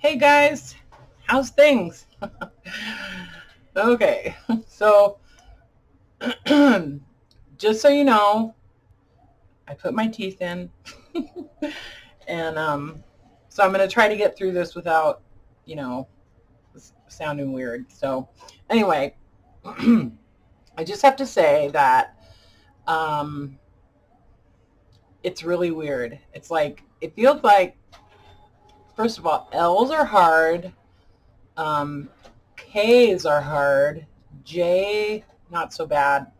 Hey guys, how's things? Okay, so just so you know, I put my teeth in, and so I'm gonna try to get through this without, you know, sounding weird. So anyway, I just have to say that um, it's really weird. It's like it feels like, first of all, L's are hard, um, K's are hard, J not so bad.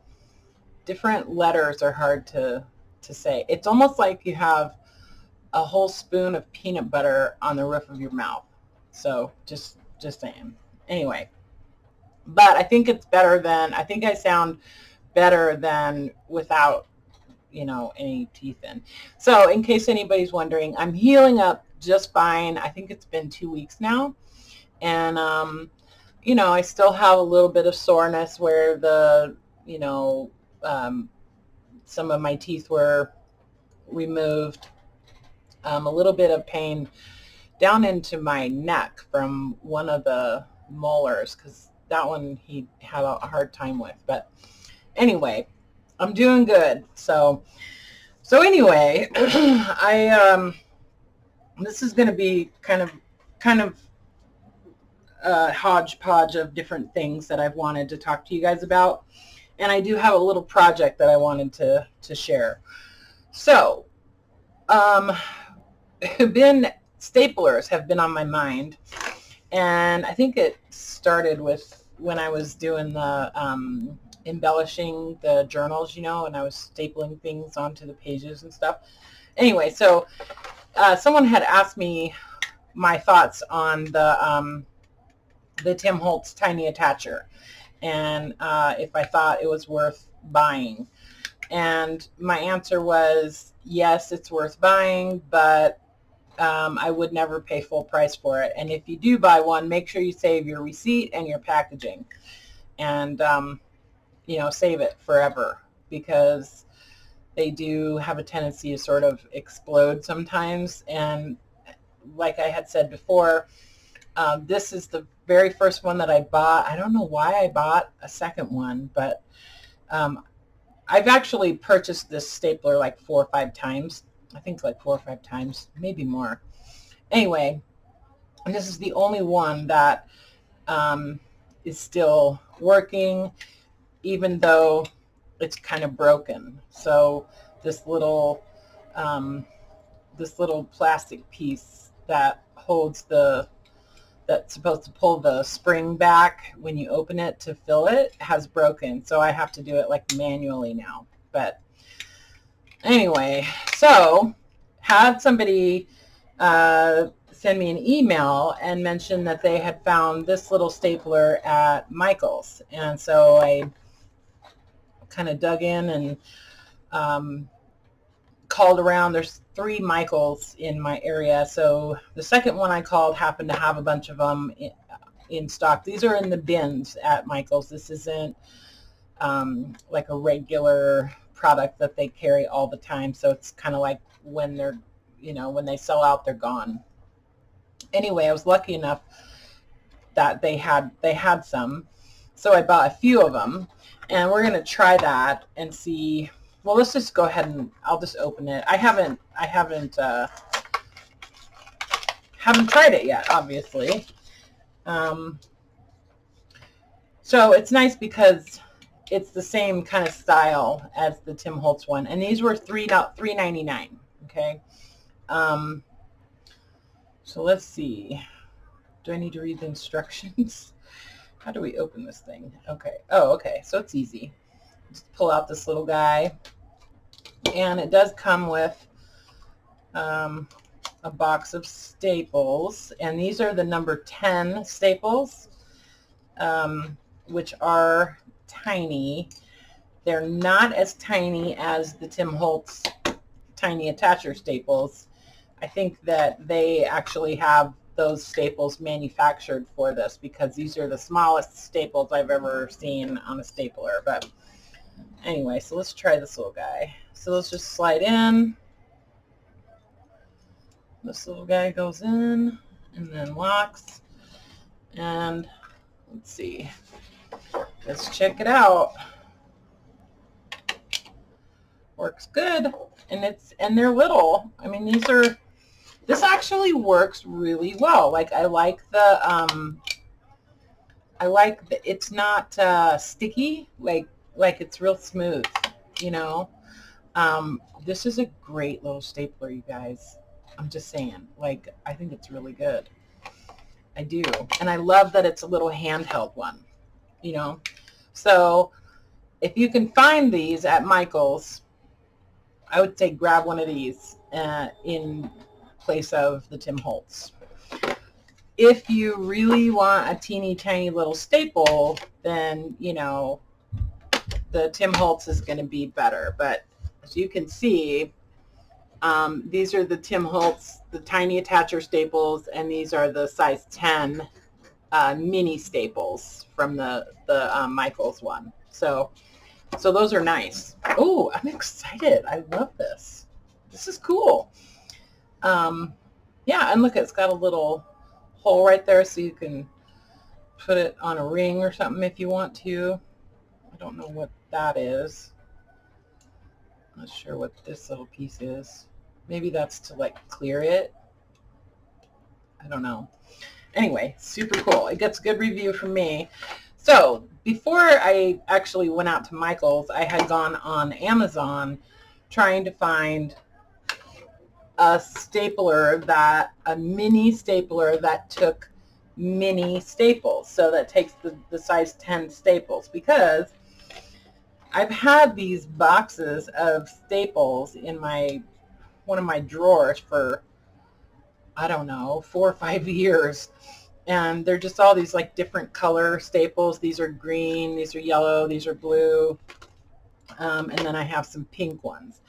Different letters are hard to say. It's almost like you have a whole spoon of peanut butter on the roof of your mouth. So just saying. Anyway, but I think it's better than I think I sound better than without, any teeth in. So in case anybody's wondering, I'm healing up just fine. I think it's been 2 weeks now. And I still have a little bit of soreness where um, some of my teeth were removed. A little bit of pain down into my neck from one of the molars because that one he had a hard time with. But anyway, I'm doing good. So anyway, I this is going to be kind of a hodgepodge of different things that I've wanted to talk to you guys about. And I do have a little project that I wanted to share. So, staplers have been on my mind, and I think it started with when I was doing the embellishing the journals, and I was stapling things onto the pages and stuff. Anyway, so someone had asked me my thoughts on the Tim Holtz Tiny Attacher, and if I thought it was worth buying. And my answer was, yes, it's worth buying, but I would never pay full price for it. And if you do buy one, make sure you save your receipt and your packaging, and save it forever, because they do have a tendency to sort of explode sometimes. And like I had said before, this is the very first one that I bought. I don't know why I bought a second one, but I've actually purchased this stapler like 4 or 5 times. I think like 4 or 5 times, maybe more. Anyway, and this is the only one that is still working, even though it's kind of broken. So this little plastic piece that holds that's supposed to pull the spring back when you open it to fill it has broken. So I have to do it like manually now. But anyway, so had somebody send me an email and mention that they had found this little stapler at Michael's. And so I kind of dug in and called around. There's 3 Michaels in my area. So the second one I called happened to have a bunch of them in stock. These are in the bins at Michael's. This isn't like a regular product that they carry all the time. So it's kind of like when they're, when they sell out, they're gone. Anyway, I was lucky enough that they had some. So I bought a few of them, and we're going to try that and see. Well, let's just go ahead and I'll just open it. I haven't tried it yet, obviously. So it's nice because it's the same kind of style as the Tim Holtz one, and these were $3.99. Okay. So let's see. Do I need to read the instructions? How do we open this thing? Okay. Oh, okay. So it's easy. Just pull out this little guy, and it does come with a box of staples, and these are the number 10 staples, which are tiny. They're not as tiny as the Tim Holtz Tiny Attacher staples. I think that they actually have those staples manufactured for this, because these are the smallest staples I've ever seen on a stapler. But anyway, so let's try this little guy. So let's just slide in. This little guy goes in. and then locks. And let's see, let's check it out. Works good, and they're little. I mean, this actually works really well. Like, I like the it's not sticky, like it's real smooth, you know. This is a great little stapler, you guys. I'm just saying, like, I think it's really good. I do. And I love that it's a little handheld one, you know. So if you can find these at Michael's, I would say grab one of these in place of the Tim Holtz. If you really want a teeny tiny little staple, then, you know, the Tim Holtz is going to be better. But as you can see, these are the Tim Holtz, the tiny attacher staples, and these are the size 10 mini staples from the Michael's one. So those are nice. Oh, I'm excited. I love this. This is cool. Yeah, and look, it's got a little hole right there so you can put it on a ring or something if you want to. I don't know what that is. I'm not sure what this little piece is. Maybe that's to, like, clear it. I don't know. Anyway, super cool. It gets a good review from me. So before I actually went out to Michael's, I had gone on Amazon trying to find a mini stapler that took mini staples. So that takes the size 10 staples, because I've had these boxes of staples in one of my drawers for, I don't know, 4 or 5 years. And they're just all these, like, different color staples. These are green, these are yellow, these are blue. And then I have some pink ones.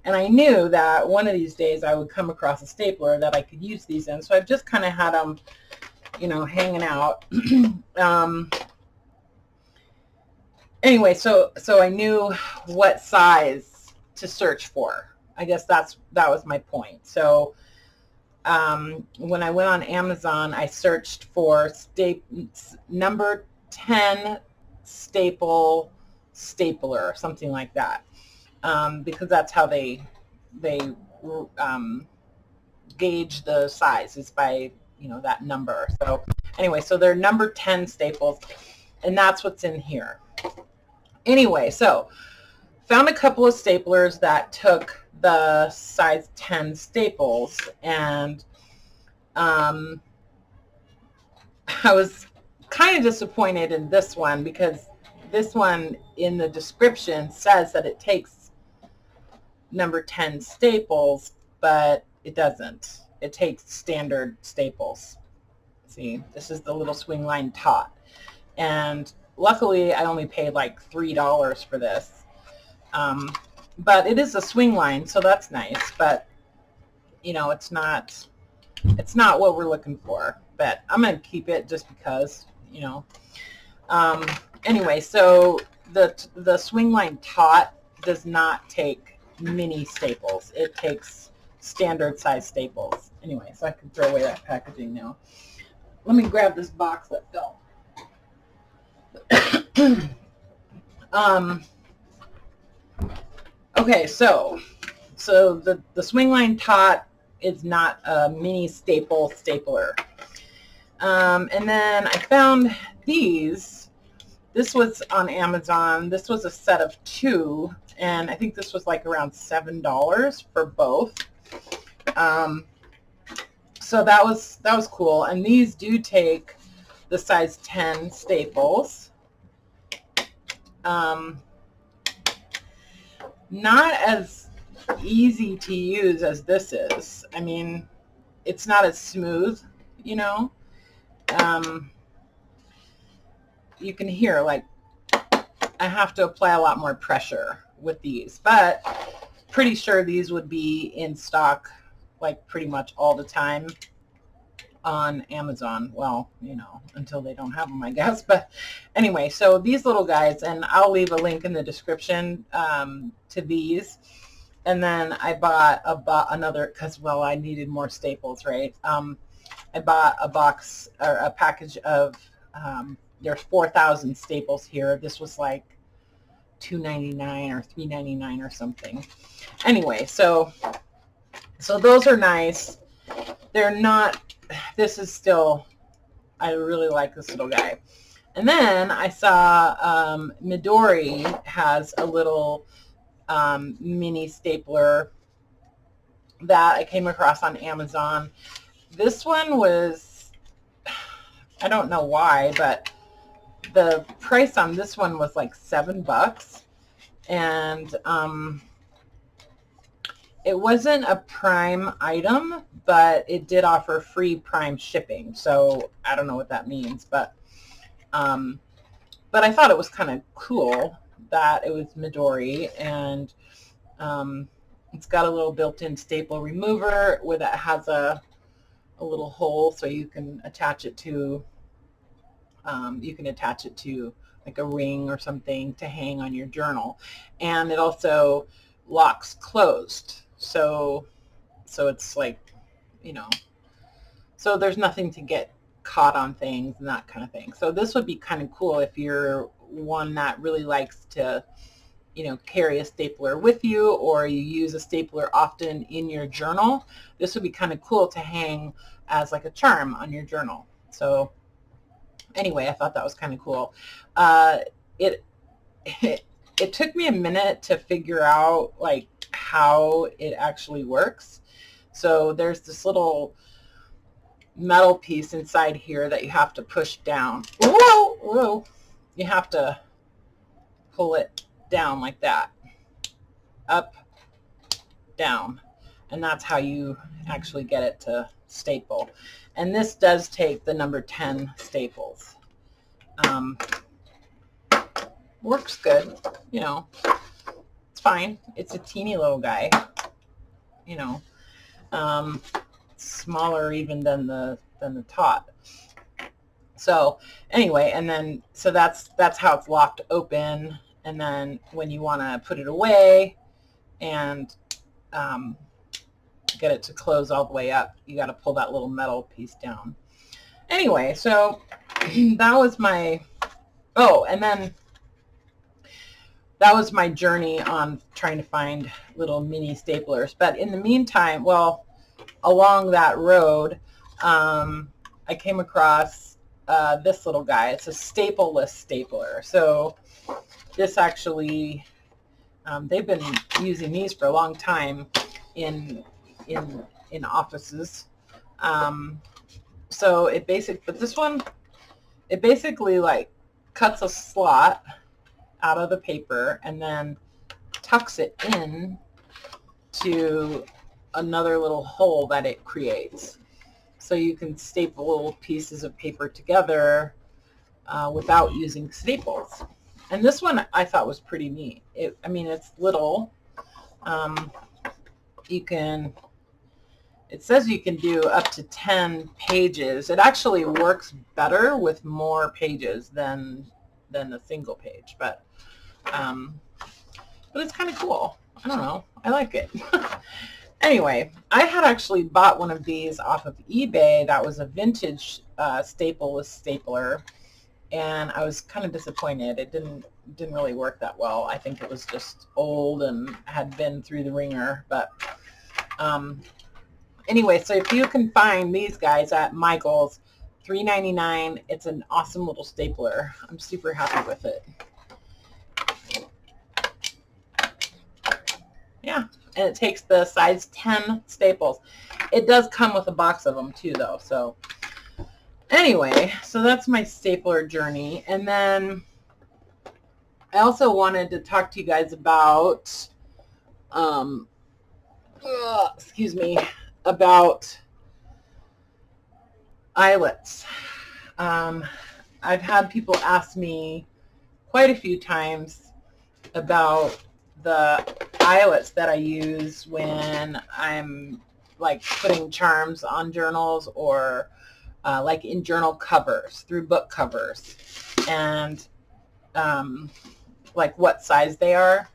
And I knew that one of these days I would come across a stapler that I could use these in. So I've just kind of had them, you know, hanging out. Anyway, so I knew what size to search for. I guess that was my point. So when I went on Amazon, I searched for number 10 stapler, something like that, because that's how they gauge the size, is by, you know, that number. So anyway, so they're number 10 staples, and that's what's in here. Anyway, so found a couple of staplers that took the size 10 staples, and I was kind of disappointed in this one, because this one in the description says that it takes number 10 staples, but it doesn't. It takes standard staples. See, this is the little Swingline tot, and luckily I only paid like $3 for this. But it is a Swingline, so that's nice. But, you know, it's not what we're looking for. But I'm going to keep it just because, you know. Anyway, so the Swingline tot does not take mini staples. It takes standard size staples. Anyway, so I can throw away that packaging now. Let me grab this box that fell. Okay, so the Swingline tot is not a mini stapler. And then I found these. This was on Amazon. This was a set of 2, and I think this was like around $7 for both. So that was cool. And these do take the size 10 staples. Not as easy to use as this is. I mean, it's not as smooth, you know. You can hear, like, I have to apply a lot more pressure with these, but pretty sure these would be in stock, like, pretty much all the time on Amazon. Well, you know, until they don't have them, I guess. But anyway, so these little guys, and I'll leave a link in the description to these. And then I bought another, because, well, I needed more staples, right? I bought a box or a package of, there's 4,000 staples here. This was like $2.99 or $3.99 or something. Anyway, so those are nice. They're not, this is still, I really like this little guy. And then I saw Midori has a little mini stapler that I came across on Amazon. This one was, I don't know why, but the price on this one was like $7. And it wasn't a Prime item, but it did offer free Prime shipping. So I don't know what that means, but I thought it was kind of cool that it was Midori, and it's got a little built-in staple remover where that has a little hole so you can attach it to like a ring or something to hang on your journal. And it also locks closed. So it's like, you know, so there's nothing to get caught on things and that kind of thing. So this would be kind of cool if you're one that really likes to, you know, carry a stapler with you, or you use a stapler often in your journal. This would be kind of cool to hang as like a charm on your journal. So anyway, I thought that was kind of cool. It took me a minute to figure out like how it actually works. So there's this little metal piece inside here that you have to push down. Whoa, whoa. You have to pull it down like that. Up, down. And that's how you actually get it to staple. And this does take the number 10 staples. Works good, you know. It's fine. It's a teeny little guy, you know. Smaller even than the top. So anyway, and then so that's how it's locked open. And then when you want to put it away and get it to close all the way up, you got to pull that little metal piece down. Anyway, so that was my, oh, and then that was my journey on trying to find little mini staplers. But in the meantime, well, along that road, I came across this little guy. It's a stapleless stapler. So this actually, they've been using these for a long time in offices. So it but this one, it basically like cuts a slot out of the paper and then tucks it in to another little hole that it creates. So you can staple little pieces of paper together without using staples. And this one I thought was pretty neat. I mean, it's little. It says you can do up to 10 pages. It actually works better with more pages than a single page, but it's kind of cool. I don't know. I like it. Anyway, I had actually bought one of these off of eBay that was a vintage stapleless stapler, and I was kind of disappointed. It didn't really work that well. I think it was just old and had been through the ringer. But anyway, so if you can find these guys at Michael's, $3.99, it's an awesome little stapler. I'm super happy with it. Yeah, and it takes the size 10 staples. It does come with a box of them too, though. So anyway, so that's my stapler journey. And then I also wanted to talk to you guys about, excuse me, about eyelets. I've had people ask me quite a few times about the eyelets that I use when I'm like putting charms on journals, or like in journal covers, through book covers, and like what size they are.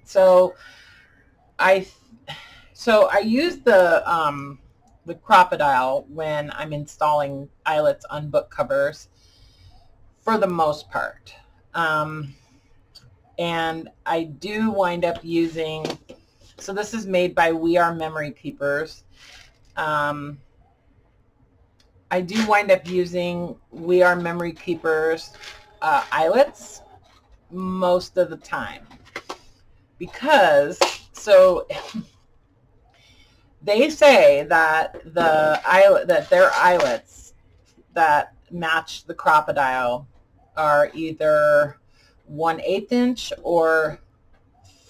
So I use the the Crocodile when I'm installing eyelets on book covers for the most part. And I do wind up using, so this is made by We Are Memory Keepers. I do wind up using We Are Memory Keepers eyelets most of the time, because so they say that their eyelets that match the Crocodile are either 1/8 inch or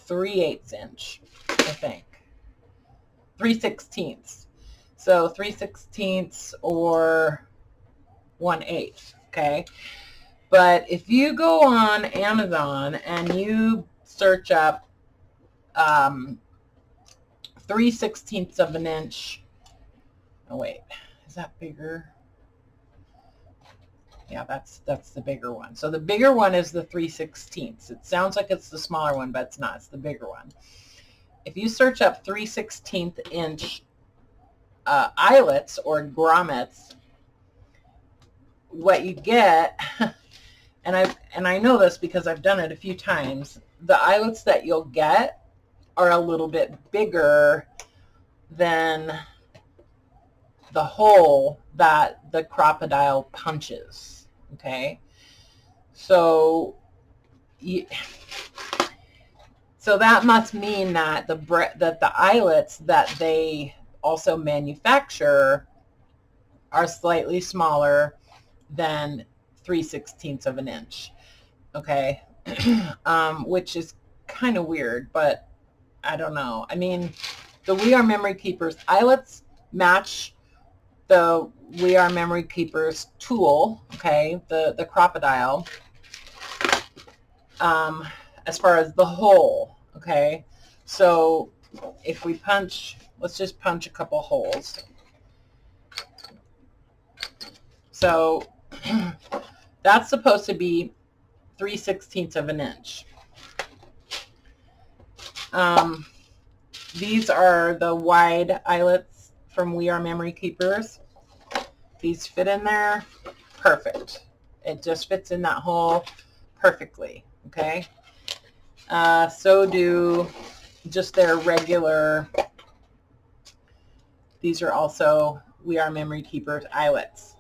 3/8 inch, I think. 3/16. So 3/16 or 1/8, okay? But if you go on Amazon and you search up 3/16 of an inch, oh wait, is that bigger? Yeah, that's the bigger one. So the bigger one is the 3/16. It sounds like it's the smaller one, but it's not. It's the bigger one. If you search up 3/16 inch eyelets or grommets, what you get, and I know this because I've done it a few times, the eyelets that you'll get are a little bit bigger than the hole that the Crocodile punches. Okay, so that must mean that the eyelets that they also manufacture are slightly smaller than 3/16 of an inch. Okay, which is kind of weird, but I don't know. I mean, the We Are Memory Keepers eyelets match the We Are Memory Keepers tool, okay, the Crocodile, as far as the hole, okay? So if we punch, let's just punch a couple holes. So that's supposed to be 3/16 of an inch. These are the wide eyelets from We Are Memory Keepers. These fit in there perfect. It just fits in that hole perfectly, okay? So do just their regular, these are also We Are Memory Keepers eyelets.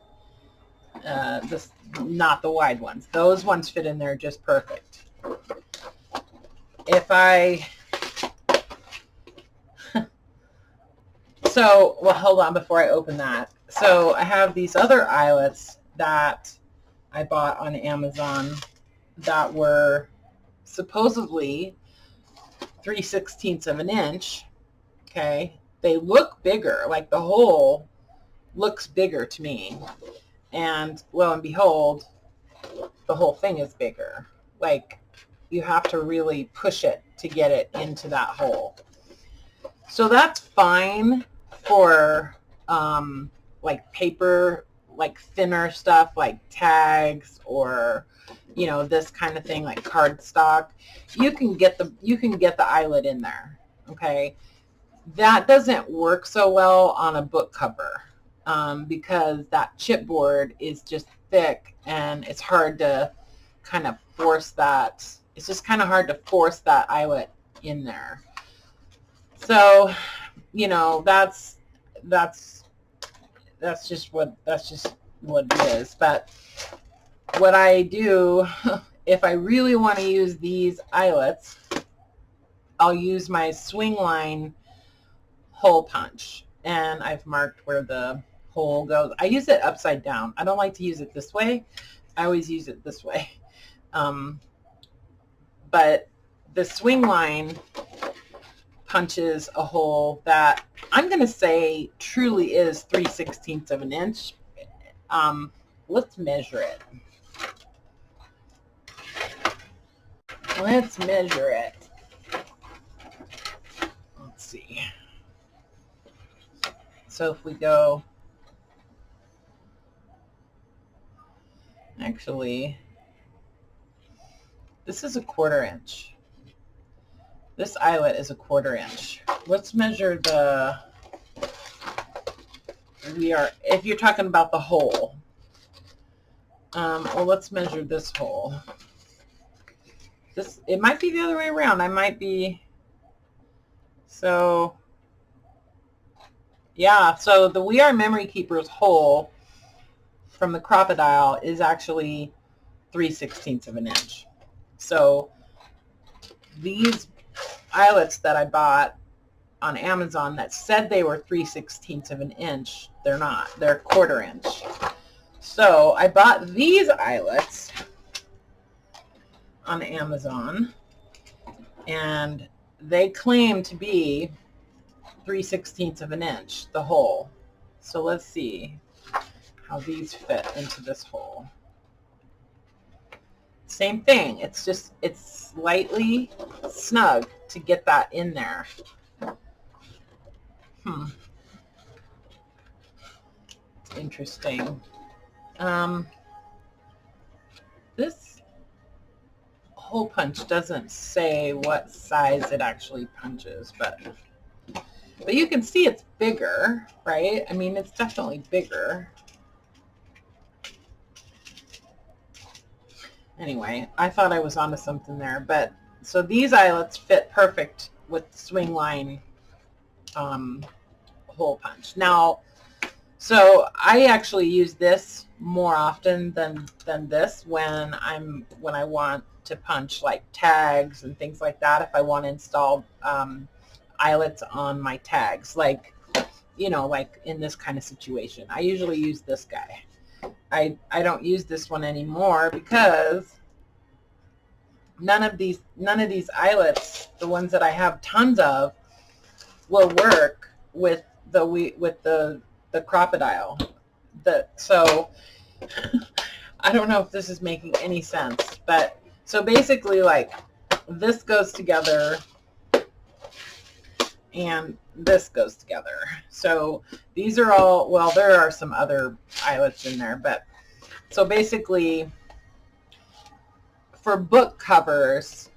Not the wide ones. Those ones fit in there just perfect. If I, so, well, hold on before I open that. So I have these other eyelets that I bought on Amazon that were supposedly 3/16 of an inch. Okay, they look bigger, like the hole looks bigger to me, and lo and behold, the whole thing is bigger. Like, you have to really push it to get it into that hole. So that's fine for like paper, like thinner stuff like tags, or you know, this kind of thing like cardstock. You can get the eyelet in there, okay? That doesn't work so well on a book cover because that chipboard is just thick and it's hard to kind of force that. It's just kind of hard to force that eyelet in there. So, you know, that's just what it is. But what I do, if I really want to use these eyelets, I'll use my Swingline hole punch, and I've marked where the hole goes. I use it upside down. I don't like to use it this way. I always use it this way. But the Swingline punches a hole that I'm going to say truly is 3/16 of an inch. Let's measure it. Let's measure it. Let's see. So if we go, actually, this is a 1/4 inch. This eyelet is a 1/4 inch. Let's measure the if you're talking about the hole, well, let's measure this hole. It might be the other way around. I might be, so yeah, so the We Are Memory Keepers hole from the Crocodile is actually 3/16 of an inch. So these eyelets that I bought on Amazon that said they were 3/16 of an inch, they're not. They're 1/4 inch. So I bought these eyelets on Amazon, and they claim to be 3/16 of an inch, the hole. So let's see how these fit into this hole. Same thing. It's slightly snug to get that in there. Interesting. This hole punch doesn't say what size it actually punches, but you can see it's bigger, right? I mean, it's definitely bigger. Anyway, I thought I was onto something there, but so these eyelets fit perfect with Swingline hole punch. Now, so I actually use this more often than this when I want to punch like tags and things like that. If I want to install eyelets on my tags, like, you know, like in this kind of situation, I usually use this guy. I don't use this one anymore because none of these eyelets, the ones that I have tons of, will work with the Crocodile. So I don't know if this is making any sense, but so basically, like, this goes together and this goes together. So these are all, well, there are some other eyelets in there, but so basically for book covers,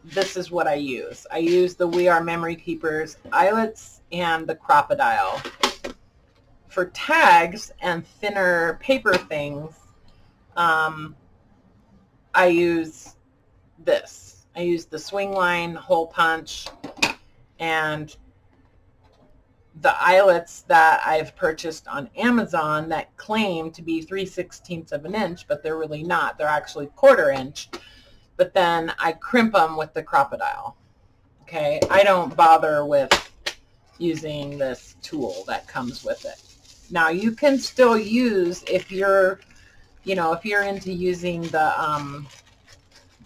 this is what I use. I use the We Are Memory Keepers eyelets and the Crocodile. For tags and thinner paper things, I use this. I use the Swingline hole punch and the eyelets that I've purchased on Amazon that claim to be 3/16 of an inch, but they're really not. They're actually 1/4 inch. But then I crimp them with the Crocodile. Okay, I don't bother with using this tool that comes with it. Now you can still use, if you're into using the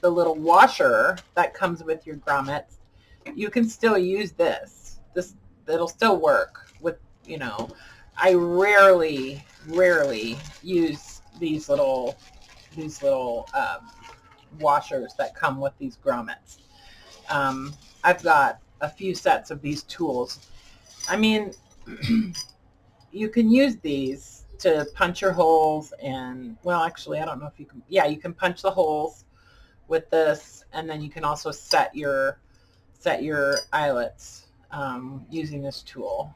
little washer that comes with your grommets, you can still use this. It'll still work with, you know, I rarely use these little washers that come with these grommets. I've got a few sets of these tools. I mean, you can use these to punch your holes, and, well, actually, I don't know if you can. Yeah, you can punch the holes with this, and then you can also set your eyelets using this tool.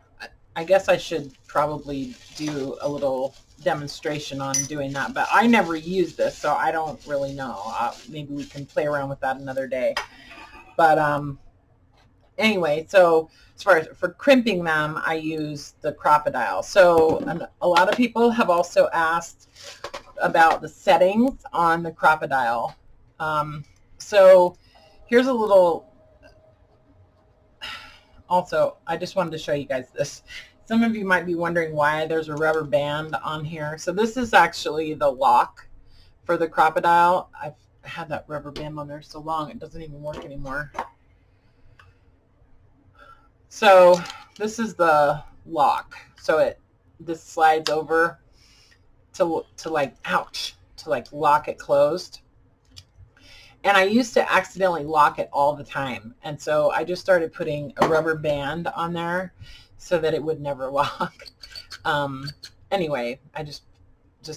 I guess I should probably do a little demonstration on doing that, but I never use this, so I don't really know. Maybe we can play around with that another day. But anyway, so as far as for crimping them, I use the Crocodile. So a lot of people have also asked about the settings on the Crocodile. So here's a little. Also, I just wanted to show you guys this. Some of you might be wondering why there's a rubber band on here. So this is actually the lock for the Crocodile. I've had that rubber band on there so long it doesn't even work anymore. So this is the lock. So this slides over to like, ouch, to like lock it closed. And I used to accidentally lock it all the time. And so I just started putting a rubber band on there so that it would never lock. Anyway, I just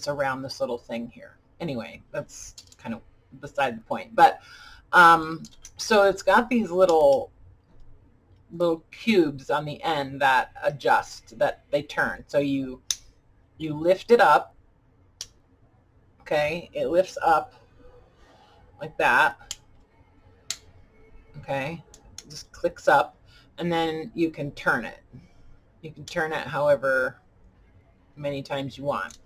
around this little thing here. Anyway, that's kind of beside the point. But so it's got these little cubes on the end that adjust, that they turn. So you you lift it up, okay? It lifts up like that, okay? It just clicks up, and then you can turn it. You can turn it however many times you want.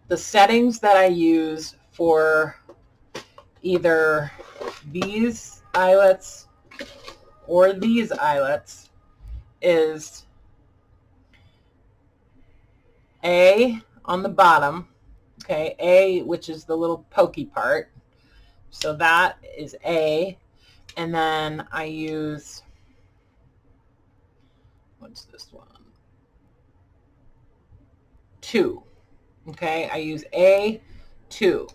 The settings that I use for either these eyelets or these eyelets is A on the bottom, okay, A, which is the little pokey part. So that is A. And then I use, what's this one? 2. Okay, I use A2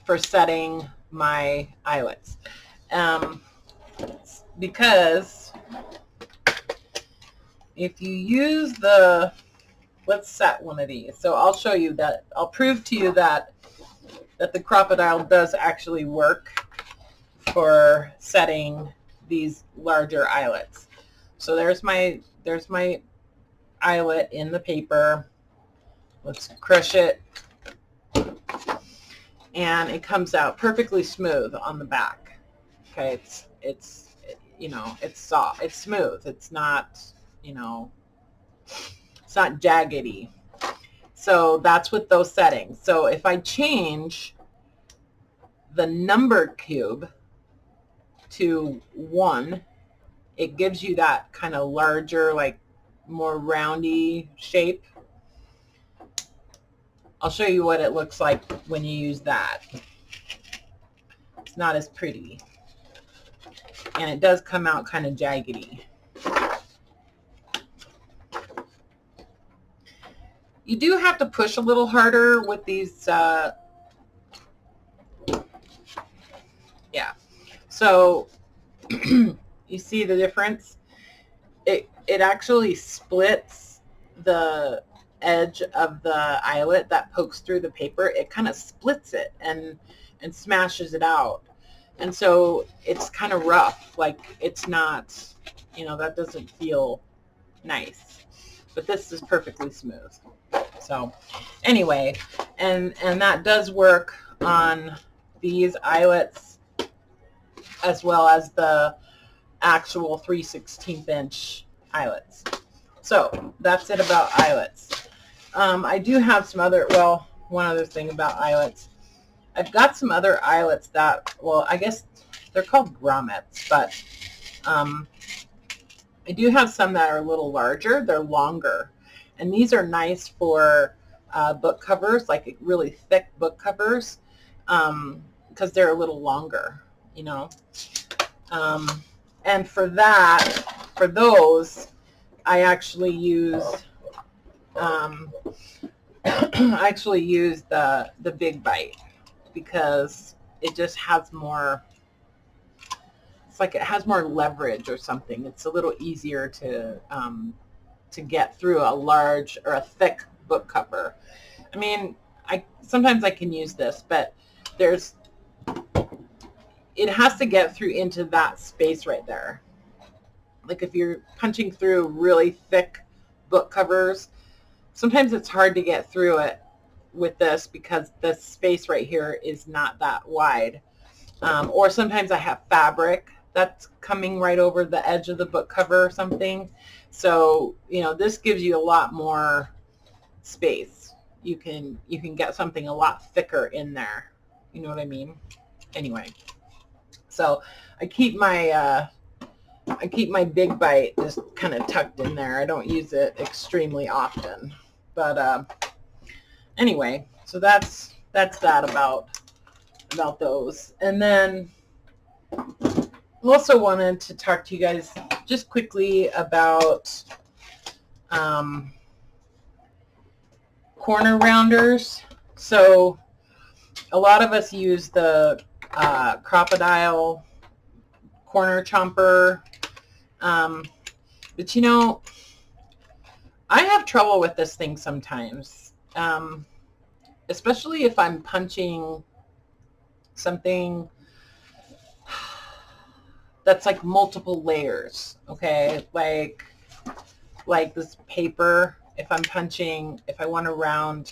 for setting my eyelets. Because if you use the, let's set one of these. So I'll show you that, I'll prove to you that the crocodile does actually work for setting these larger eyelets. So there's my eyelet in the paper. Let's crush it. And it comes out perfectly smooth on the back. Okay, it's you know, it's soft, it's smooth. It's not, you know, it's not jaggedy. So that's with those settings. So if I change the number cube to 1, it gives you that kind of larger, like more roundy shape. I'll show you what it looks like when you use that. It's not as pretty. And it does come out kind of jaggedy. You do have to push a little harder with these, yeah. So you see the difference? It actually splits the edge of the eyelet that pokes through the paper. It kind of splits it and smashes it out. And so it's kind of rough. Like, it's not, you know, that doesn't feel nice. But this is perfectly smooth. So anyway, and that does work on these eyelets as well as the actual 3/16 inch eyelets. So that's it about eyelets. I do have some other, well, one other thing about eyelets. I've got some other eyelets that, well, I guess they're called grommets, but I do have some that are a little larger. They're longer. And these are nice for book covers, like really thick book covers, because they're a little longer, you know. And for that, for those, I actually use the Big Bite, because it just has more, it's like it has more leverage or something. It's a little easier to get through a large or a thick book cover. I mean, sometimes I can use this, but it has to get through into that space right there. Like if you're punching through really thick book covers, sometimes it's hard to get through it with this because the space right here is not that wide. Or sometimes I have fabric that's coming right over the edge of the book cover or something. So, you know, this gives you a lot more space. You can get something a lot thicker in there. You know what I mean? Anyway, so I keep my Big Bite just kind of tucked in there. I don't use it extremely often, but anyway, so that's that about those. And then I also wanted to talk to you guys just quickly about corner rounders. So a lot of us use the crocodile corner chomper, but you know, I have trouble with this thing sometimes, especially if I'm punching something that's like multiple layers, okay? Like like this paper, if I'm punching, if I want to round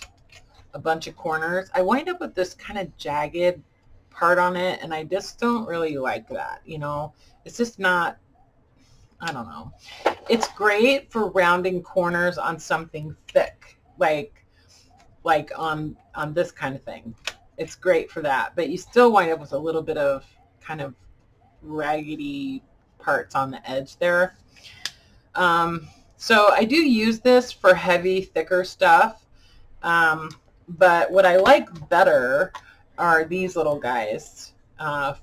a bunch of corners, I wind up with this kind of jagged part on it, and I just don't really like that, you know. It's just not, I don't know. It's great for rounding corners on something thick, like on this kind of thing. It's great for that, but you still wind up with a little bit of kind of raggedy parts on the edge there. So I do use this for heavy, thicker stuff. But what I like better are these little guys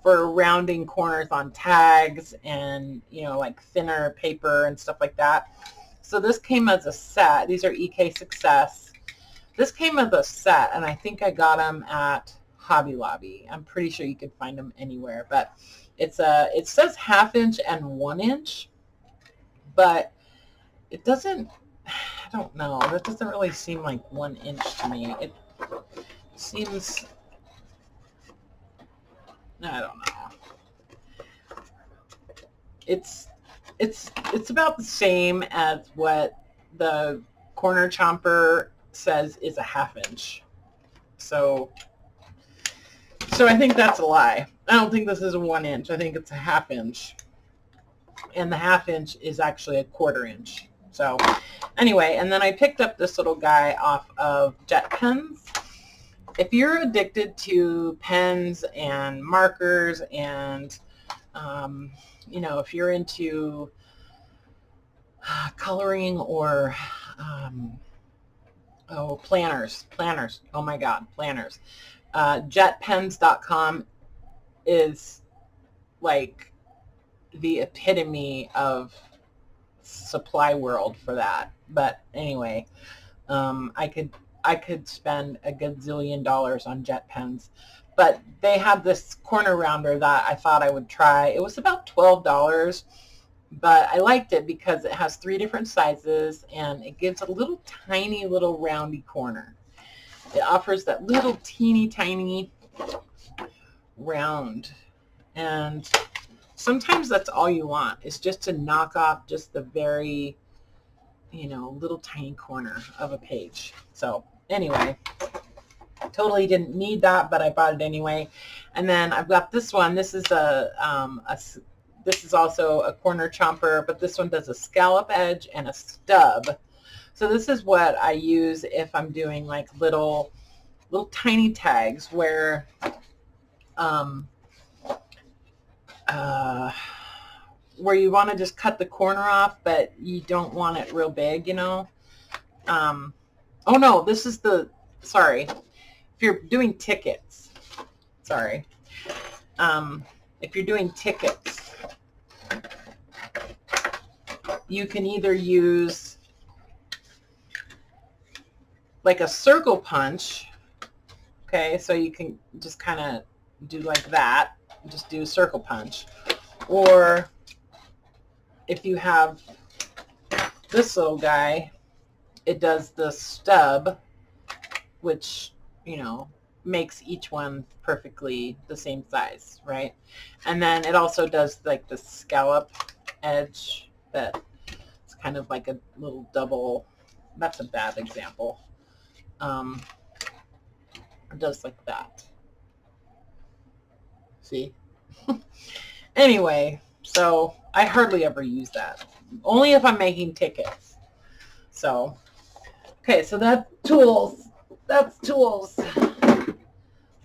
for rounding corners on tags and, you know, like thinner paper and stuff like that. So this came as a set. These are EK Success. This came as a set, and I think I got them at Hobby Lobby. I'm pretty sure you could find them anywhere, but it says 1/2 inch and 1 inch, but it doesn't, I don't know, that doesn't really seem like 1 inch to me. It seems, I don't know. It's about the same as what the corner chomper says is a 1/2 inch. So I think that's a lie. I don't think this is a 1 inch. I think it's a 1/2 inch. And the 1/2 inch is actually a 1/4 inch. So anyway, and then I picked up this little guy off of Jet Pens. If you're addicted to pens and markers and, you know, if you're into coloring or, planners. Oh my God, planners. Jetpens.com is like the epitome of supply world for that. But anyway, I could spend a gazillion dollars on jet pens, but they have this corner rounder that I thought I would try. It was about $12, but I liked it because it has 3 different sizes and it gives a little tiny little roundy corner. It offers that little teeny tiny round, and sometimes that's all you want, is just to knock off just the very, you know, little tiny corner of a page. So anyway, totally didn't need that, but I bought it anyway. And then I've got this one. This is this is also a corner chomper, but this one does a scallop edge and a stub. So this is what I use if I'm doing like little tiny tags where where you want to just cut the corner off, but you don't want it real big, you know. Oh no, this is the, sorry, if you're doing tickets, sorry, if you're doing tickets, you can either use like a circle punch, okay, so you can just kind of do like that, just do a circle punch, or if you have this little guy, it does the stub, which, you know, makes each one perfectly the same size, right? And then it also does like the scallop edge, that it's kind of like a little double, that's a bad example. It does like that. See? Anyway, so I hardly ever use that. Only if I'm making tickets. So, okay, so that's tools. That's tools.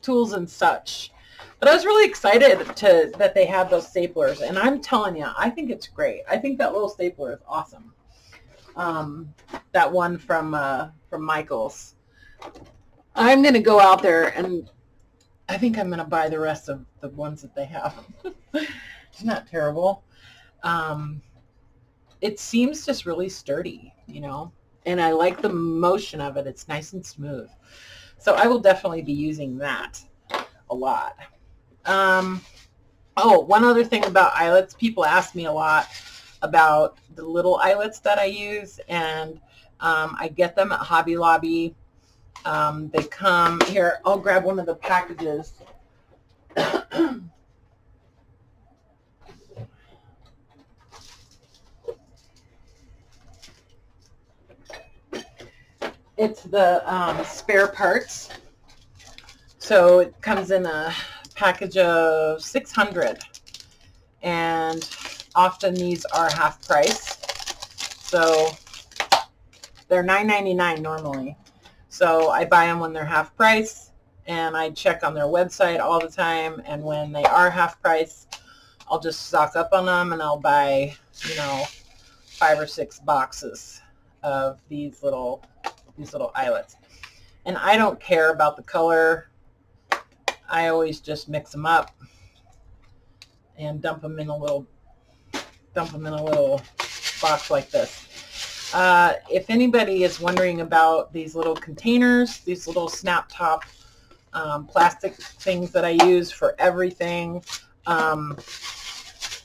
Tools and such. But I was really excited that they had those staplers, and I'm telling you, I think it's great. I think that little stapler is awesome. That one from Michael's. I'm going to go out there, and I think I'm going to buy the rest of the ones that they have. It's not terrible. It seems just really sturdy, you know, and I like the motion of it. It's nice and smooth. So I will definitely be using that a lot. Oh, one other thing about eyelets. People ask me a lot about the little eyelets that I use, and I get them at Hobby Lobby. They come here. I'll grab one of the packages. It's the spare parts. So it comes in a package of 600, and often these are half price. So they're $9.99 normally. So I buy them when they're half price, and I check on their website all the time, and when they are half price, I'll just stock up on them, and I'll buy, 5 or 6 boxes of these little eyelets. And I don't care about the color. I always just mix them up and dump them in a little box like this. If anybody is wondering about these little containers, these little snap top plastic things that I use for everything,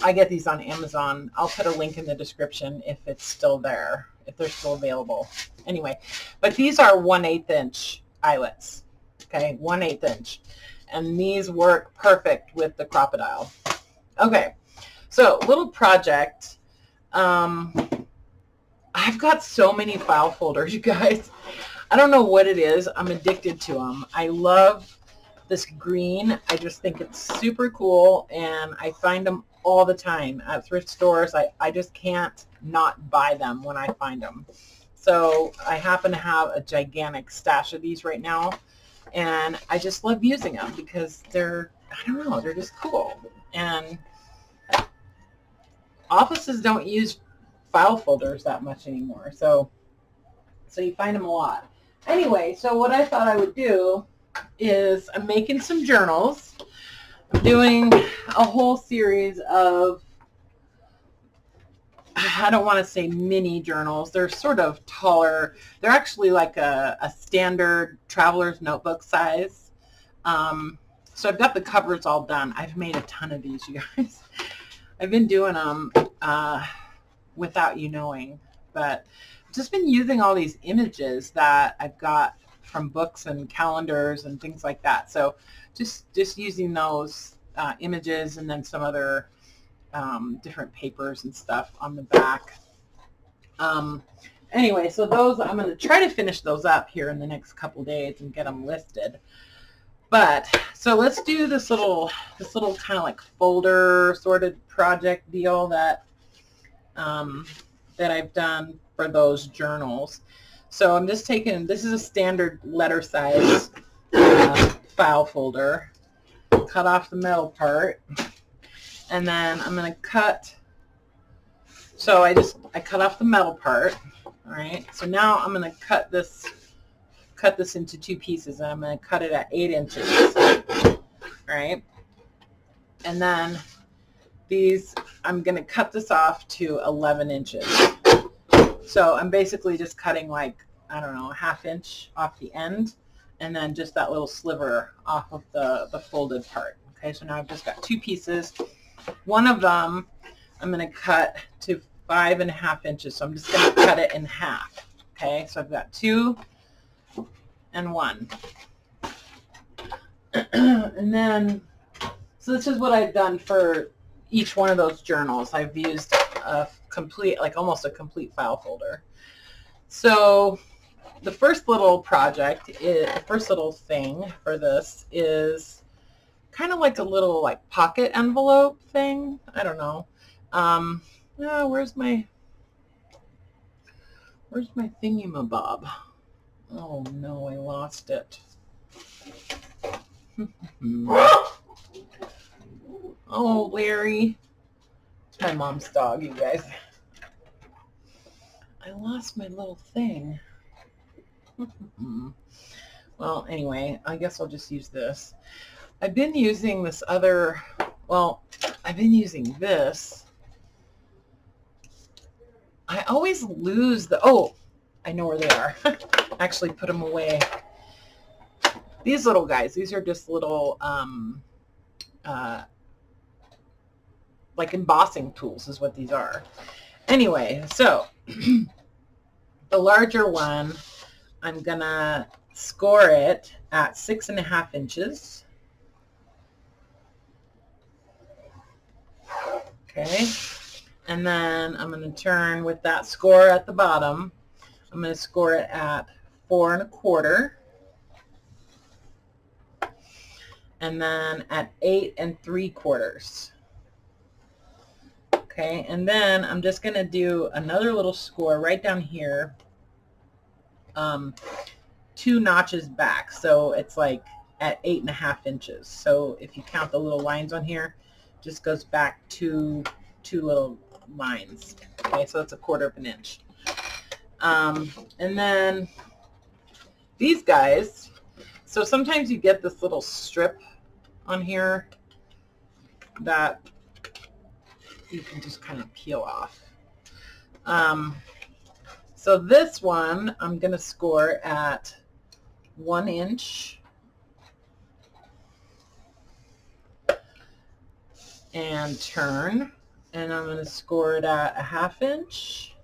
I get these on Amazon. I'll put a link in the description if it's still there, if they're still available. Anyway, but these are 1/8 inch eyelets. Okay, 1/8 inch. And these work perfect with the crocodile. Okay, so little project. I've got so many file folders, you guys. I don't know what it is. I'm addicted to them. I love this green. I just think it's super cool, and I find them all the time at thrift stores. I just can't not buy them when I find them. So I happen to have a gigantic stash of these right now, and I just love using them because they're, I don't know, they're just cool. And offices don't use file folders that much anymore, so you find them a lot. Anyway, so what I thought I would do is I'm making some journals. I'm doing a whole series of, I don't want to say mini journals. They're sort of taller. They're actually like a standard traveler's notebook size. So I've got the covers all done. I've made a ton of these, you guys. I've been doing them without you knowing, but I've just been using all these images that I've got from books and calendars and things like that. So just using those images, and then some other different papers and stuff on the back. Anyway, so those, I'm going to try to finish those up here in the next couple days and get them listed. But so let's do this little kind of like folder sorted project deal that I've done for those journals. So I'm just taking, this is a standard letter size file folder. Cut off the metal part, and then I'm going to cut. So I cut off the metal part. All right. So now I'm going to cut this into 2 pieces, and I'm going to cut it at 8 inches. All right. And then these, I'm going to cut this off to 11 inches. So I'm basically just cutting like, I don't know, a 1/2 inch off the end, and then just that little sliver off of the folded part. Okay, so now I've just got 2 pieces. One of them I'm going to cut to 5.5 inches, so I'm just going to cut it in half. Okay, so I've got 2 and 1. And then, so this is what I've done for each one of those journals. I've used a complete, like almost a complete file folder. So the first little project, the first little thing for this is kind of like a little like pocket envelope thing. I don't know. Where's my thingamabob? Oh no, I lost it. Oh, Larry. It's my mom's dog, you guys. I lost my little thing. Well, anyway, I guess I'll just use this. I've been using this other, well, I've been using this. I always lose the, oh, I know where they are. Actually put them away. These little guys, these are just little, like embossing tools is what these are. Anyway, so the larger one, I'm gonna score it at 6.5 inches. Okay, and then I'm going to turn with that score at the bottom. I'm going to score it at 4 1/4, and then at 8 3/4. Okay, and then I'm just going to do another little score right down here, 2 notches back, so it's like at 8.5 inches. So if you count the little lines on here, just goes back two little lines. Okay, so that's 1/4 inch. And then these guys, so sometimes you get this little strip on here that you can just kind of peel off. So this one I'm going to score at 1 inch and turn, and I'm going to score it at 1/2 inch,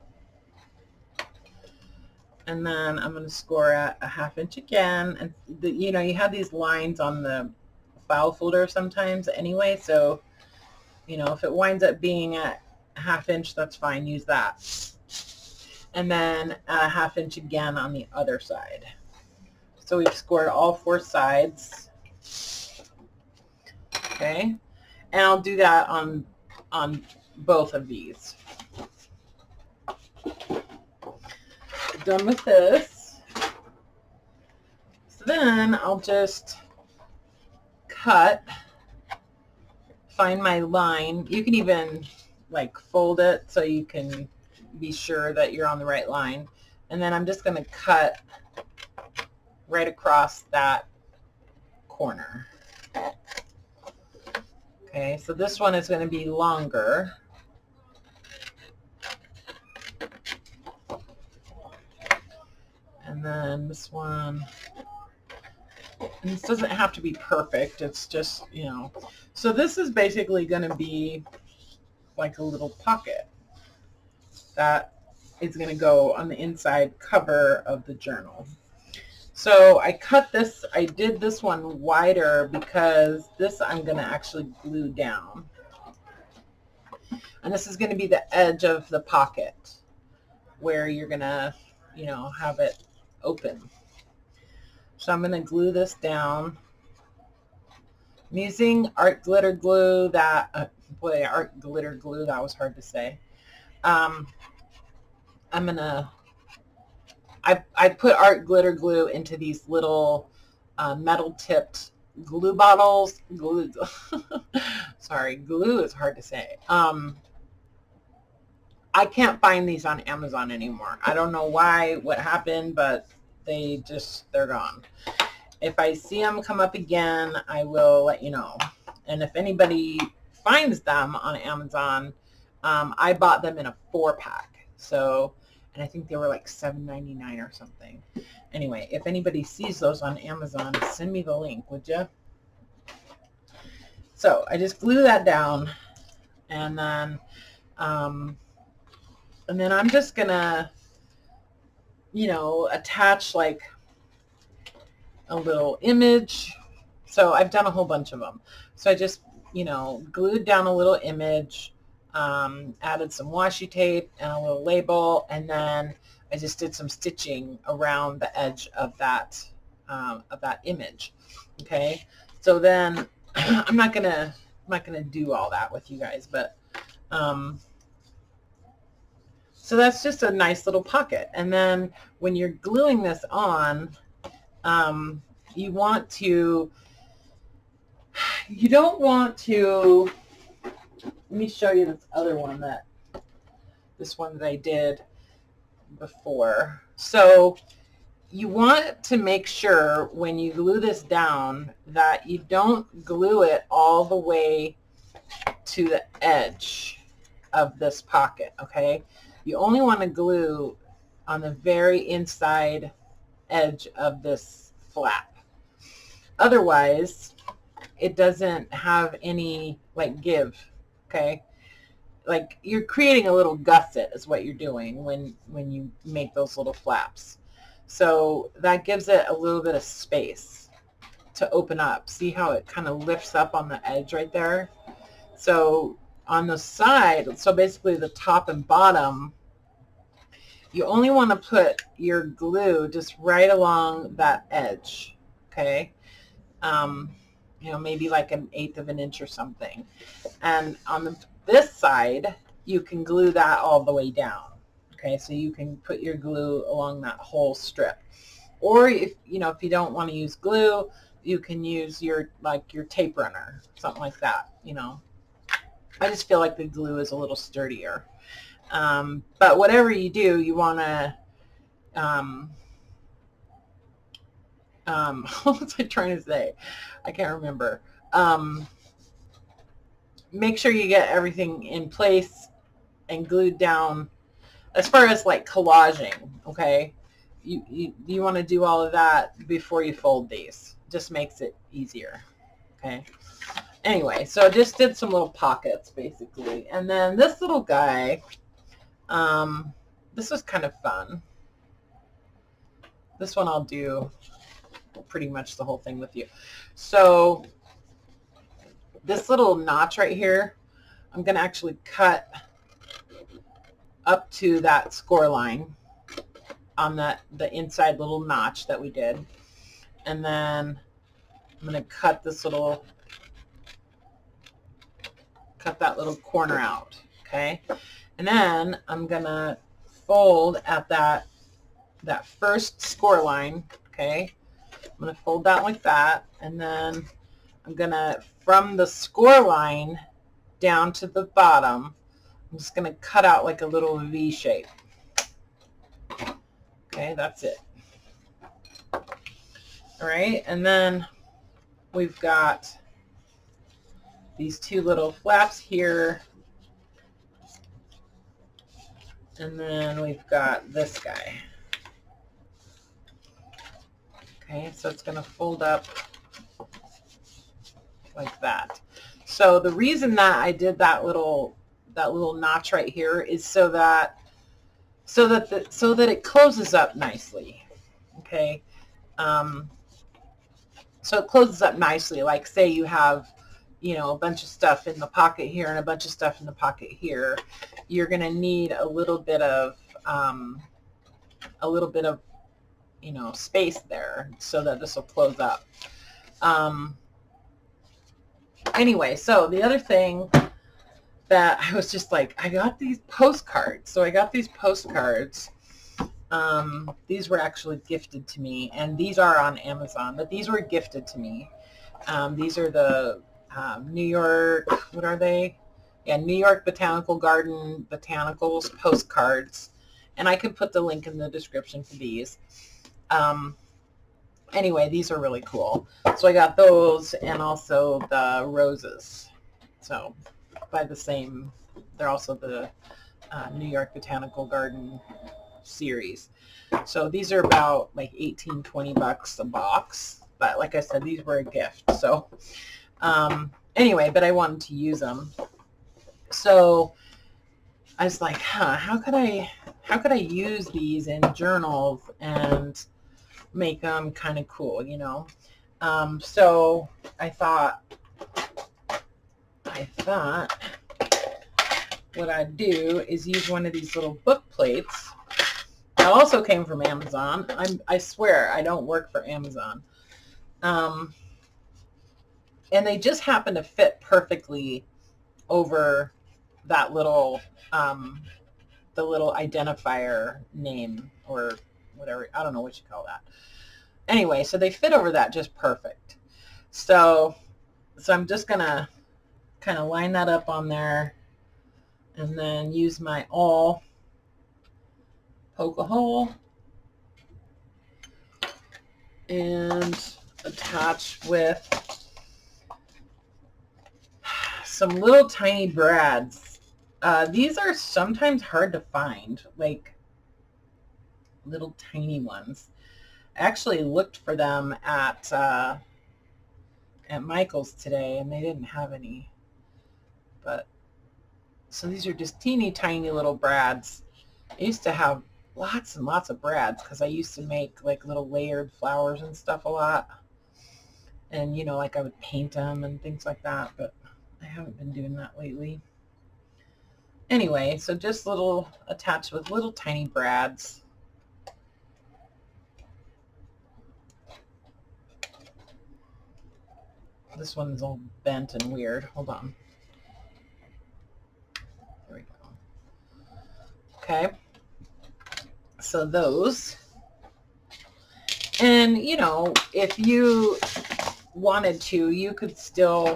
and then I'm going to score at 1/2 inch again. And you know, you have these lines on the file folder sometimes anyway, so you know, if it winds up being at 1/2 inch, that's fine, use that. And then at 1/2 inch again on the other side. So we've scored all 4 sides. Okay, and I'll do that on both of these. Done with this. So then I'll just cut, find my line. You can even like fold it so you can be sure that you're on the right line. And then I'm just going to cut right across that corner. Okay, so this one is going to be longer. And then this one, and this doesn't have to be perfect, it's just, you know. So this is basically going to be like a little pocket that is going to go on the inside cover of the journal. So I cut this, I did this one wider because this I'm going to actually glue down. And this is going to be the edge of the pocket where you're going to, you know, have it open. So I'm going to glue this down. I'm using art glitter glue that, boy, art glitter glue, that was hard to say. I'm going to, I put art glitter glue into these little metal tipped glue bottles. Glue, sorry, glue is hard to say. I can't find these on Amazon anymore. I don't know why, what happened, but they're gone. If I see them come up again, I will let you know. And if anybody finds them on Amazon, I bought them in a 4-pack. So, and I think they were like $7.99 or something. Anyway, if anybody sees those on Amazon, send me the link, would you? So I just glue that down, and then I'm just gonna, you know, attach like a little image. So I've done a whole bunch of them. So I just, you know, glued down a little image, added some washi tape and a little label, and then I just did some stitching around the edge of that image. Okay, so then I'm not gonna do all that with you guys, but so that's just a nice little pocket. And then when you're gluing this on, you don't want to, let me show you this other one that I did before. So you want to make sure when you glue this down that you don't glue it all the way to the edge of this pocket, okay? You only want to glue on the very inside edge of this flap. Otherwise, it doesn't have any like give, okay? Like you're creating a little gusset is what you're doing when you make those little flaps. So that gives it a little bit of space to open up. See how it kind of lifts up on the edge right there? So on the side, so basically the top and bottom, you only want to put your glue just right along that edge, okay? You know, maybe like 1/8 of an inch or something. And on this side, you can glue that all the way down. Okay, so you can put your glue along that whole strip. Or if you know, if you don't want to use glue, you can use your your tape runner, something like that. You know, I just feel like the glue is a little sturdier. But whatever you do, you want to what was I trying to say? I can't remember. Make sure you get everything in place and glued down. As far as like collaging, okay, you want to do all of that before you fold these. Just makes it easier. Okay. Anyway, so I just did some little pockets basically, and then this little guy. This was kind of fun. This one I'll do pretty much the whole thing with you. So this little notch right here, I'm going to actually cut up to that score line on the inside little notch that we did. And then I'm going to cut that little corner out, okay? And then I'm going to fold at that first score line, okay? I'm going to fold that like that, and then I'm going to, from the score line down to the bottom, I'm just going to cut out like a little V shape. Okay, that's it. All right, and then we've got these two little flaps here, and then we've got this guy. Okay, so it's going to fold up like that. So the reason that I did that little notch right here is so that it closes up nicely. Okay, so it closes up nicely. Like say you have, you know, a bunch of stuff in the pocket here and a bunch of stuff in the pocket here. You're going to need a little bit of you know, space there so that this will close up. Anyway, so the other thing that I was just like, I got these postcards. So I got these postcards. These were actually gifted to me, and these are on Amazon, but these were gifted to me. These are the New York, what are they? Yeah, New York Botanical Garden Botanicals postcards. And I can put the link in the description for these. Anyway, these are really cool. So I got those and also the roses. So by the same, they're also the New York Botanical Garden series. So these are about like 18, 20 bucks a box. But like I said, these were a gift. So anyway, but I wanted to use them. So I was like, how could I use these in journals and make them kind of cool, you know? So I thought what I'd do is use one of these little book plates. That also came from Amazon. I swear I don't work for Amazon. And they just happen to fit perfectly over that little the little identifier name or whatever. I don't know what you call that. Anyway, so they fit over that just perfect. So I'm just going to kind of line that up on there and then use my awl, poke a hole, and attach with some little tiny brads. These are sometimes hard to find, like little tiny ones. I actually looked for them at Michael's today, and they didn't have any. But so these are just teeny tiny little brads. I used to have lots and lots of brads because I used to make like little layered flowers and stuff a lot. And you know, like I would paint them and things like that, but I haven't been doing that lately. Anyway, so just little attached with little tiny brads. This one's all bent and weird. Hold on. There we go. Okay. So those. And, you know, if you wanted to, you could still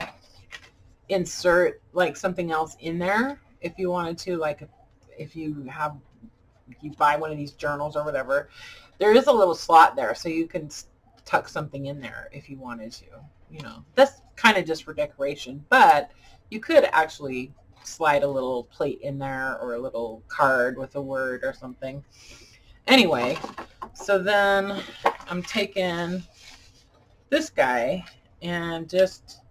insert like something else in there if you wanted to, like if you buy one of these journals or whatever, there is a little slot there, so you can tuck something in there if you wanted to. You know, that's kind of just for decoration, but you could actually slide a little plate in there or a little card with a word or something. Anyway, so then I'm taking this guy and I'm just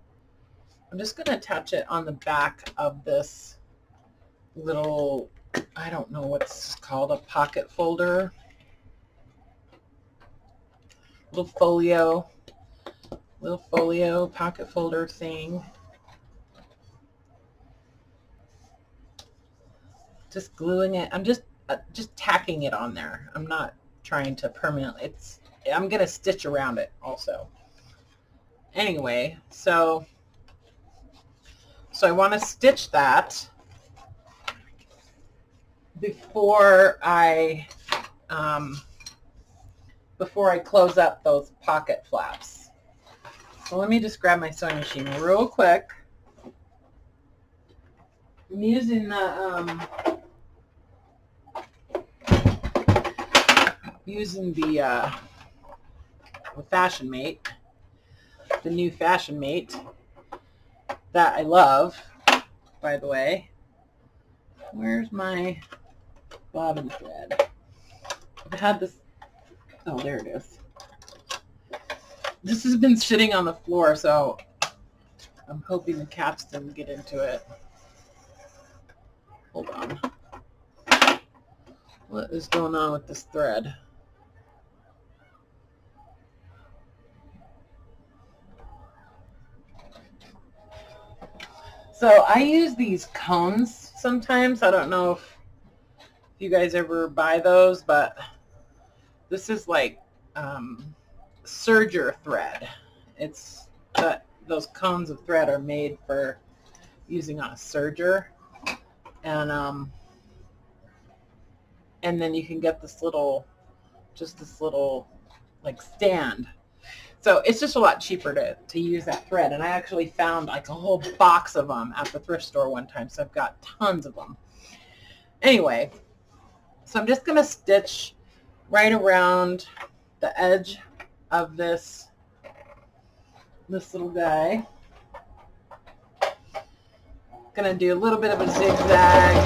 going to attach it on the back of this little, I don't know what's called, a pocket folder, little folio pocket folder thing. Just gluing it. I'm just tacking it on there. I'm not trying to permanently. I'm going to stitch around it also. Anyway, so I want to stitch that before I close up those pocket flaps. So let me just grab my sewing machine real quick. I'm using the Fashion Mate, the new Fashion Mate that I love, by the way. Where's my bobbin thread? I've had this, oh, there it is. This has been sitting on the floor, so I'm hoping the cats didn't get into it. Hold on. What is going on with this thread? So I use these cones sometimes. I don't know if you guys ever buy those, but this is like serger thread. It's those cones of thread are made for using on a serger, and then you can get this little like stand. So it's just a lot cheaper to use that thread. And I actually found like a whole box of them at the thrift store one time. So I've got tons of them. Anyway, so I'm just going to stitch right around the edge of this little guy. Going to do a little bit of a zigzag.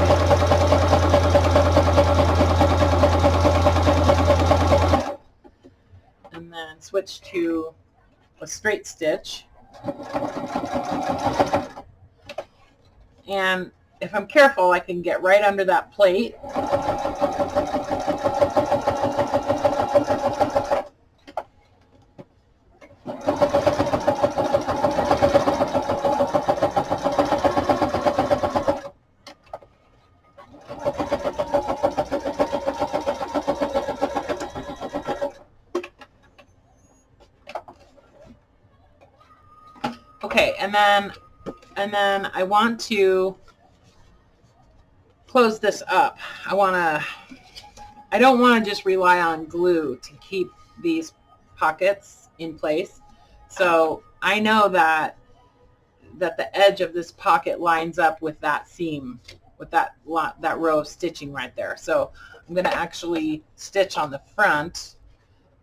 And then switch to a straight stitch. And if I'm careful, I can get right under that plate. Okay, and then I want to close this up. I don't want to just rely on glue to keep these pockets in place. So I know that the edge of this pocket lines up with that seam, with that row of stitching right there. So I'm going to actually stitch on the front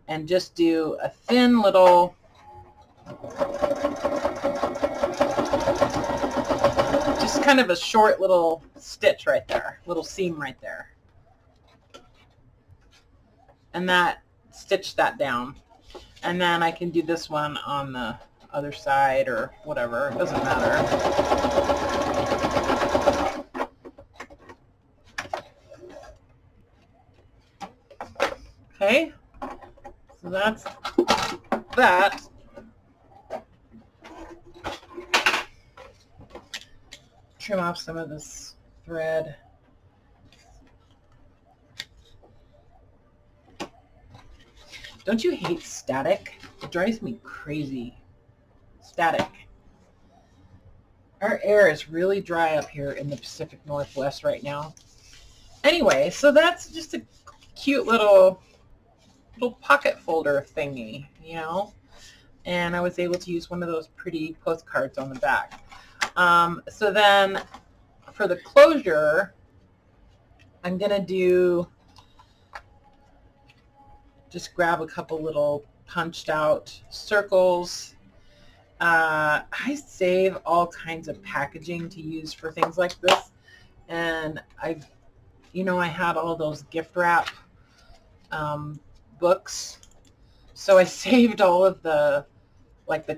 and just do a thin little kind of a short little stitch right there, little seam right there, and that stitch that down, and then I can do this one on the other side or whatever, it doesn't matter. Okay, so that's that. Trim off some of this thread. Don't you hate static? It drives me crazy. Static. Our air is really dry up here in the Pacific Northwest right now. Anyway, so that's just a cute little pocket folder thingy, you know? And I was able to use one of those pretty postcards on the back. So then for the closure, I'm going to do, just grab a couple little punched out circles. I save all kinds of packaging to use for things like this. And I had all those gift wrap books. So I saved all of the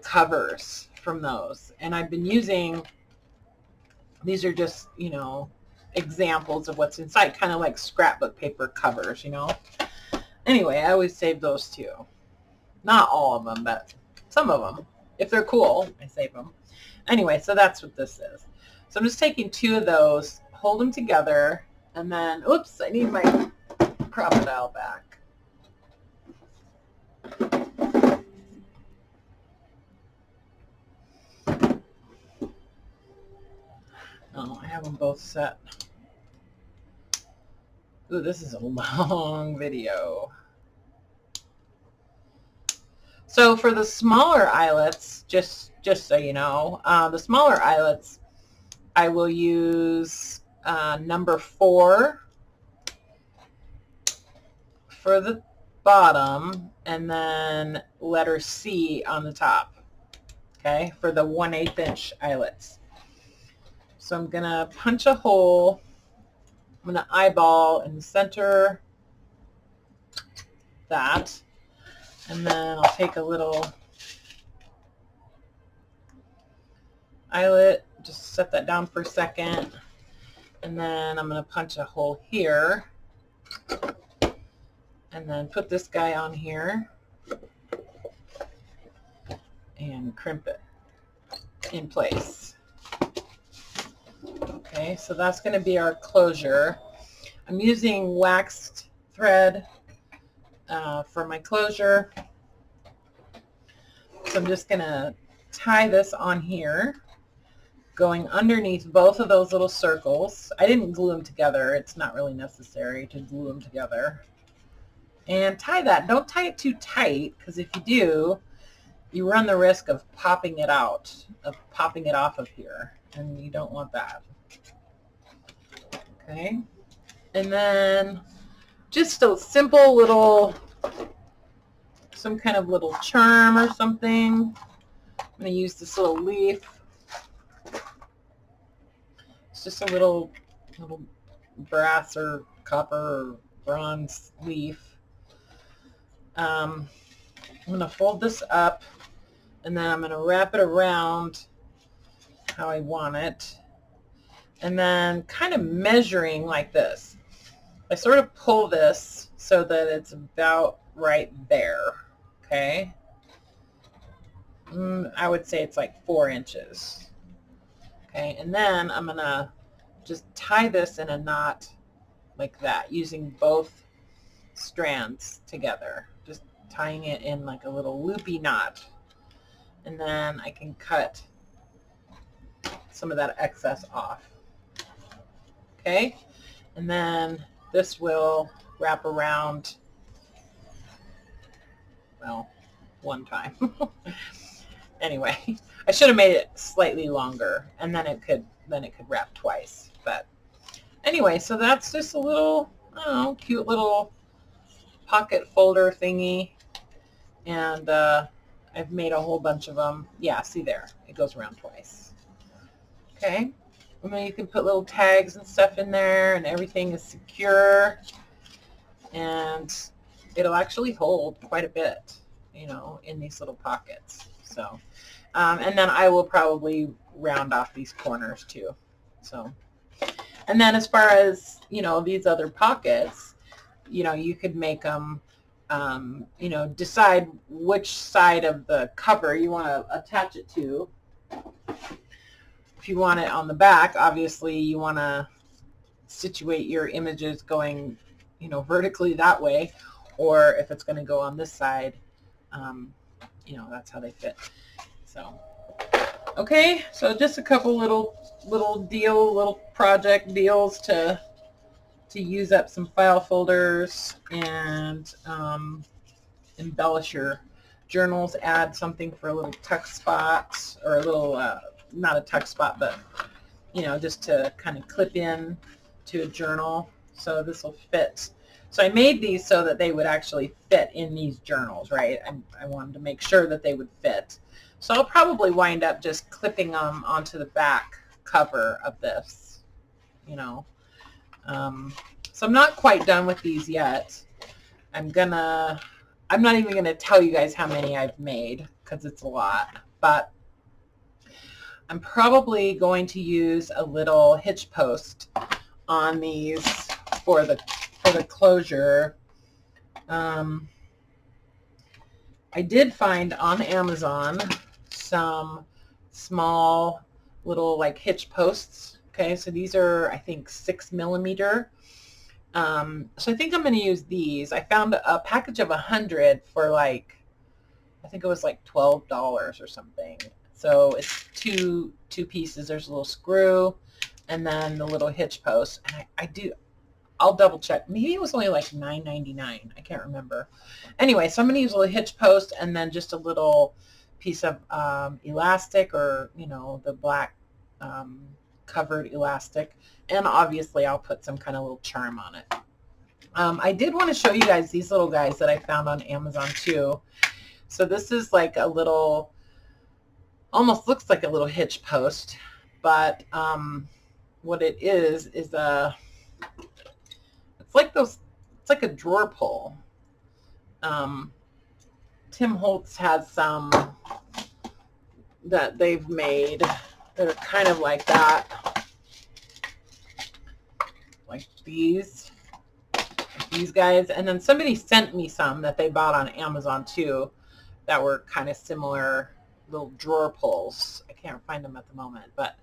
covers from those. And I've been using, these are just, examples of what's inside, kind of like scrapbook paper covers, Anyway, I always save those too. Not all of them, but some of them. If they're cool, I save them. Anyway, so that's what this is. So I'm just taking two of those, hold them together, and then, oops, I need my crocodile back. Oh, I have them both set. Ooh, this is a long video. So for the smaller eyelets, just so you know, the smaller eyelets, I will use number 4 for the bottom, and then letter C on the top, okay, for the 1/8 inch eyelets. So I'm going to punch a hole. I'm going to eyeball in the center, that, and then I'll take a little eyelet, just set that down for a second, and then I'm going to punch a hole here, and then put this guy on here, and crimp it in place. Okay, so that's going to be our closure. I'm using waxed thread for my closure. So I'm just going to tie this on here, going underneath both of those little circles. I didn't glue them together. It's not really necessary to glue them together. And tie that. Don't tie it too tight, because if you do, you run the risk of popping it out, of popping it off of here, and you don't want that. Okay, and then just a simple little, some kind of little charm or something. I'm going to use this little leaf. It's just a little brass or copper or bronze leaf. I'm going to fold this up, and then I'm going to wrap it around how I want it, and then kind of measuring like this. I sort of pull this so that it's about right there, okay? I would say it's like 4 inches. Okay, and then I'm going to just tie this in a knot like that, using both strands together, just tying it in like a little loopy knot. And then I can cut some of that excess off. Okay, and then this will wrap around, well, one time. Anyway, I should have made it slightly longer, and then it could wrap twice. But anyway, so that's just a little, I don't know, cute little pocket folder thingy, and I've made a whole bunch of them. Yeah, see there, it goes around twice. Okay, and then you can put little tags and stuff in there, and everything is secure, and it'll actually hold quite a bit, you know, in these little pockets. So, and then I will probably round off these corners too. So, and then as far as, you know, these other pockets, you know, you could make them, you know, decide which side of the cover you want to attach it to. If you want it on the back, obviously you want to situate your images going, you know, vertically that way, or if it's going to go on this side, you know, that's how they fit. So, okay, so just a couple little project deals to use up some file folders and embellish your journals, add something for a little tuck spot, or a little, not a tuck spot, but, you know, just to kind of clip in to a journal. So this will fit. So I made these so that they would actually fit in these journals, right? I wanted to make sure that they would fit. So I'll probably wind up just clipping them onto the back cover of this, you know. So I'm not quite done with these yet. I'm not even going to tell you guys how many I've made because it's a lot, but I'm probably going to use a little hitch post on these for the closure. I did find on Amazon some small little like hitch posts. Okay, so these are, I think, 6 millimeter. So I think I'm going to use these. I found a package of 100 for like, I think it was like $12 or something. So it's two pieces. There's a little screw and then the little hitch post. And I'll double check. Maybe it was only like $9.99. I can't remember. Anyway, so I'm going to use a little hitch post and then just a little piece of elastic, or, you know, the black covered elastic. And obviously I'll put some kind of little charm on it. I did want to show you guys these little guys that I found on Amazon too. So this is like a little, almost looks like a little hitch post, but what it is a, it's like a drawer pull. Tim Holtz has some that they've made that are kind of like that, like these guys. And then somebody sent me some that they bought on Amazon too that were kind of similar little drawer pulls. I can't find them at the moment, but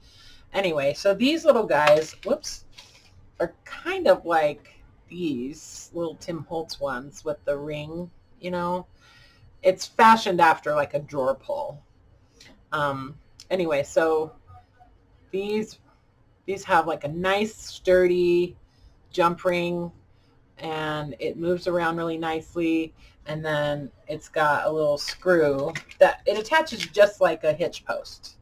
anyway, so these little guys, whoops, are kind of like these little Tim Holtz ones with the ring, you know. It's fashioned after like a drawer pull. Anyway, so these have like a nice sturdy jump ring, and it moves around really nicely, and then it's got a little screw that it attaches just like a hitch post.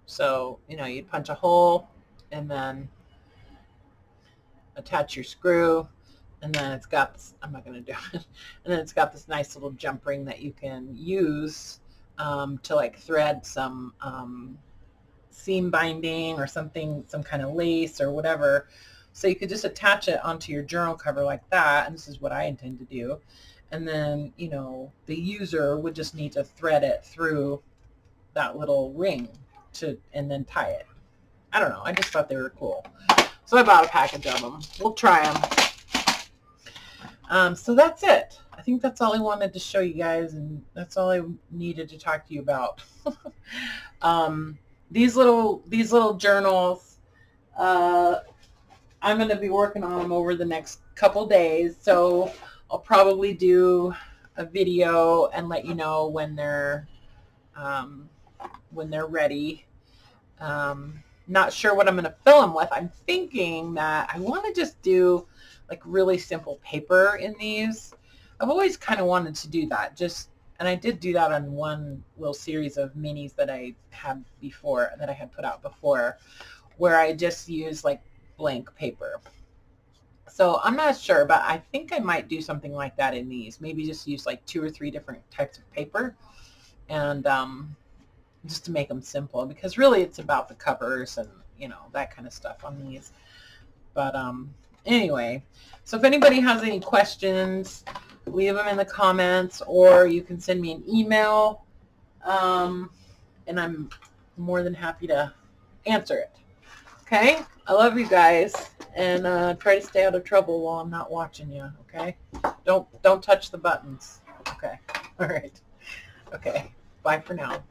So, you know, you punch a hole and then attach your screw, and then it's got this, I'm not going to do it, and then it's got this nice little jump ring that you can use to like thread some seam binding or something, some kind of lace or whatever. So you could just attach it onto your journal cover like that, and this is what I intend to do. And then, you know, the user would just need to thread it through that little ring and then tie it. I don't know, I just thought they were cool. So I bought a package of them. We'll try them. So that's it. I think that's all I wanted to show you guys, and that's all I needed to talk to you about. These little journals, I'm going to be working on them over the next couple days, so I'll probably do a video and let you know when they're ready. Not sure what I'm going to fill them with. I'm thinking that I want to just do like really simple paper in these. I've always kind of wanted to do that, and I did do that on one little series of minis that I had before, that I had put out before, where I just used like blank paper. So I'm not sure, but I think I might do something like that in these. Maybe just use like 2 or 3 different types of paper, and just to make them simple, because really it's about the covers and, you know, that kind of stuff on these. But anyway, so if anybody has any questions, leave them in the comments, or you can send me an email, and I'm more than happy to answer it. Okay? I love you guys, and try to stay out of trouble while I'm not watching you, okay? Don't touch the buttons. Okay. All right. Okay. Bye for now.